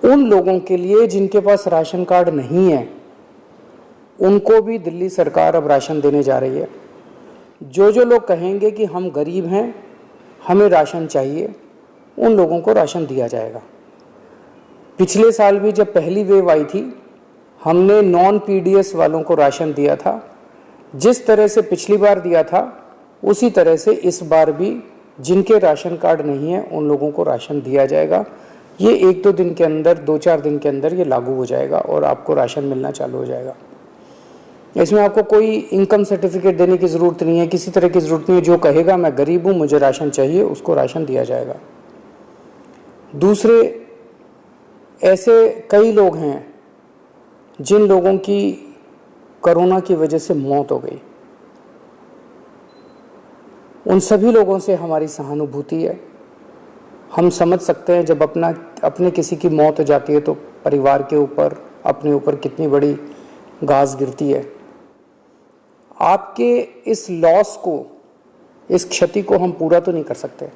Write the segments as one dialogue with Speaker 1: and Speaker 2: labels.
Speaker 1: उन लोगों के लिए जिनके पास राशन कार्ड नहीं है, उनको भी दिल्ली सरकार अब राशन देने जा रही है। जो लोग कहेंगे कि हम गरीब हैं, हमें राशन चाहिए, उन लोगों को राशन दिया जाएगा। पिछले साल भी जब पहली वेव आई थी, हमने नॉन पीडीएस वालों को राशन दिया था। जिस तरह से पिछली बार दिया था, उसी तरह से इस बार भी जिनके राशन कार्ड नहीं है उन लोगों को राशन दिया जाएगा। ये 1-2 दिन के अंदर, 2-4 दिन के अंदर ये लागू हो जाएगा और आपको राशन मिलना चालू हो जाएगा। इसमें आपको कोई इनकम सर्टिफिकेट देने की ज़रूरत नहीं है, किसी तरह की ज़रूरत नहीं है। जो कहेगा मैं गरीब हूँ, मुझे राशन चाहिए, उसको राशन दिया जाएगा। दूसरे, ऐसे कई लोग हैं जिन लोगों की कोरोना की वजह से मौत हो गई, उन सभी लोगों से हमारी सहानुभूति है। हम समझ सकते हैं जब अपने किसी की मौत हो जाती है तो परिवार के ऊपर, अपने ऊपर कितनी बड़ी गाज गिरती है। आपके इस लॉस को, इस क्षति को हम पूरा तो नहीं कर सकते,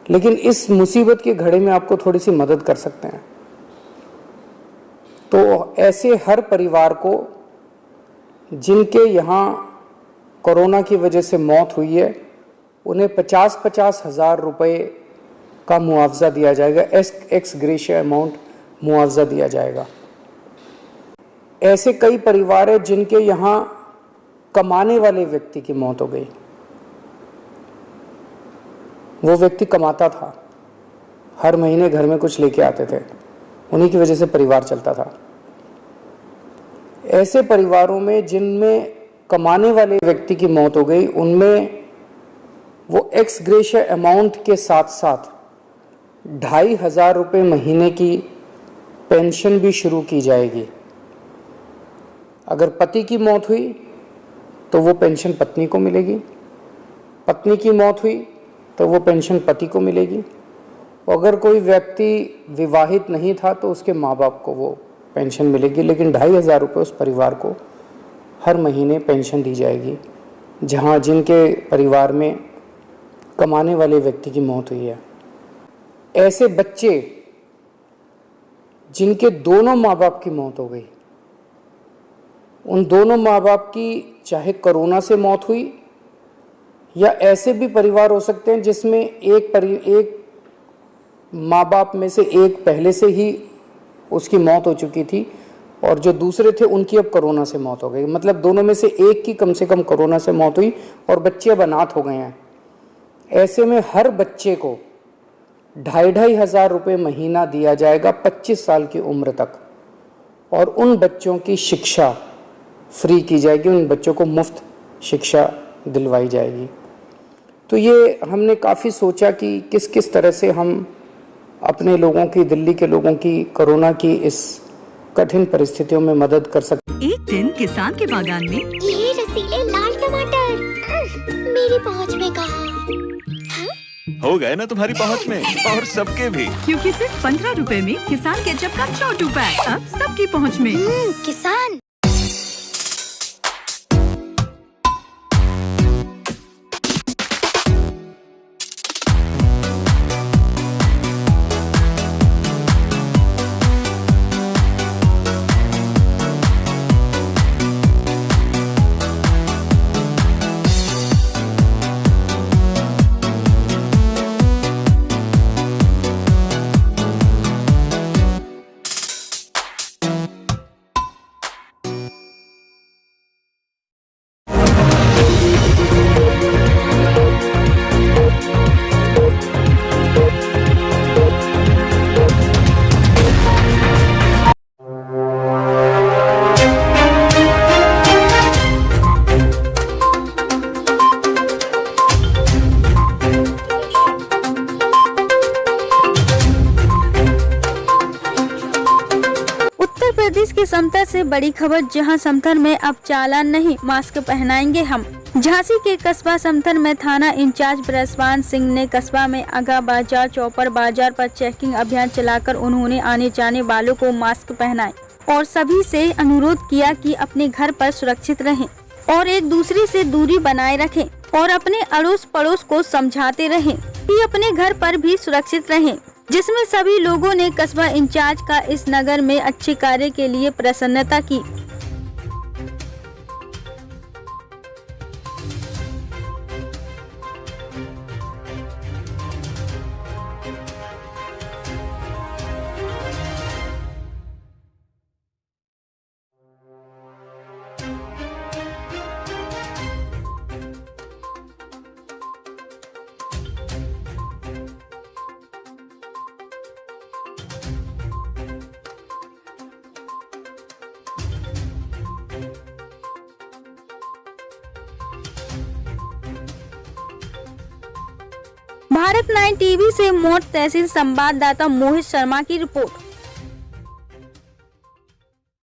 Speaker 1: लेकिन इस मुसीबत के घड़े में आपको थोड़ी सी मदद कर सकते हैं। तो ऐसे हर परिवार को जिनके यहाँ कोरोना की वजह से मौत हुई है, उन्हें 50-50 हज़ार रुपये का मुआवजा दिया जाएगा, एक्स ग्रेशिया अमाउंट मुआवजा दिया जाएगा। ऐसे कई परिवार हैं जिनके यहाँ कमाने वाले व्यक्ति की मौत हो गई। वो व्यक्ति कमाता था, हर महीने घर में कुछ लेके आते थे, उन्हीं की वजह से परिवार चलता था। ऐसे परिवारों में जिनमें कमाने वाले व्यक्ति की मौत हो गई, उनमें वो एक्स ग्रेशिया अमाउंट के साथ साथ 2,500 रुपये महीने की पेंशन भी शुरू की जाएगी। अगर पति की मौत हुई तो वो पेंशन पत्नी को मिलेगी, पत्नी की मौत हुई तो वो पेंशन पति को मिलेगी। अगर कोई व्यक्ति विवाहित नहीं था तो उसके माँ बाप को वो पेंशन मिलेगी, लेकिन 2,500 रुपये उस परिवार को हर महीने पेंशन दी जाएगी जहाँ जिनके परिवार में कमाने वाले व्यक्ति की मौत हुई है। ऐसे बच्चे जिनके दोनों माँ बाप की मौत हो गई, उन दोनों माँ बाप की चाहे कोरोना से मौत हुई, या ऐसे भी परिवार हो सकते हैं जिसमें एक माँ बाप में से एक पहले से ही उसकी मौत हो चुकी थी और जो दूसरे थे उनकी अब कोरोना से मौत हो गई। मतलब दोनों में से एक की कम से कम कोरोना से मौत हुई और बच्चे अब अनाथ हो गए हैं। ऐसे में हर बच्चे को 2,500 रुपये महीना दिया जाएगा 25 साल की उम्र तक, और उन बच्चों की शिक्षा फ्री की जाएगी, उन बच्चों को मुफ्त शिक्षा दिलवाई जाएगी। तो ये हमने काफ़ी सोचा कि किस किस तरह से हम अपने लोगों की, दिल्ली के लोगों की कोरोना की इस कठिन परिस्थितियों में मदद कर सकते।
Speaker 2: एक दिन किसान के बागान में
Speaker 3: ये रसीले लाल टमाटर मेरी पहुंच में कहाँ?
Speaker 4: हो गए ना तुम्हारी पहुंच में, और सबके भी,
Speaker 2: क्योंकि सिर्फ 15 रुपए में किसान केचप का छोटू पैक अब सबकी पहुंच में।
Speaker 3: किसान।
Speaker 5: प्रदेश की समता से बड़ी खबर, जहां समथर में अब चालान नहीं, मास्क पहनाएंगे हम। झांसी के कस्बा समथर में थाना इंचार्ज ब्रजवान सिंह ने कस्बा में आगा बाजार, चौपर बाजार पर चेकिंग अभियान चलाकर उन्होंने आने जाने वालों को मास्क पहनाए और सभी से अनुरोध किया कि अपने घर पर सुरक्षित रहें और एक दूसरे से दूरी बनाए रखें और अपने अड़ोस पड़ोस को समझाते रहें कि अपने घर पर भी सुरक्षित रहें। जिसमें सभी लोगों ने कस्बा इंचार्ज का इस नगर में अच्छे कार्य के लिए प्रसन्नता की। भारत 9 टीवी से मोट तहसील संवाददाता मोहित शर्मा की रिपोर्ट।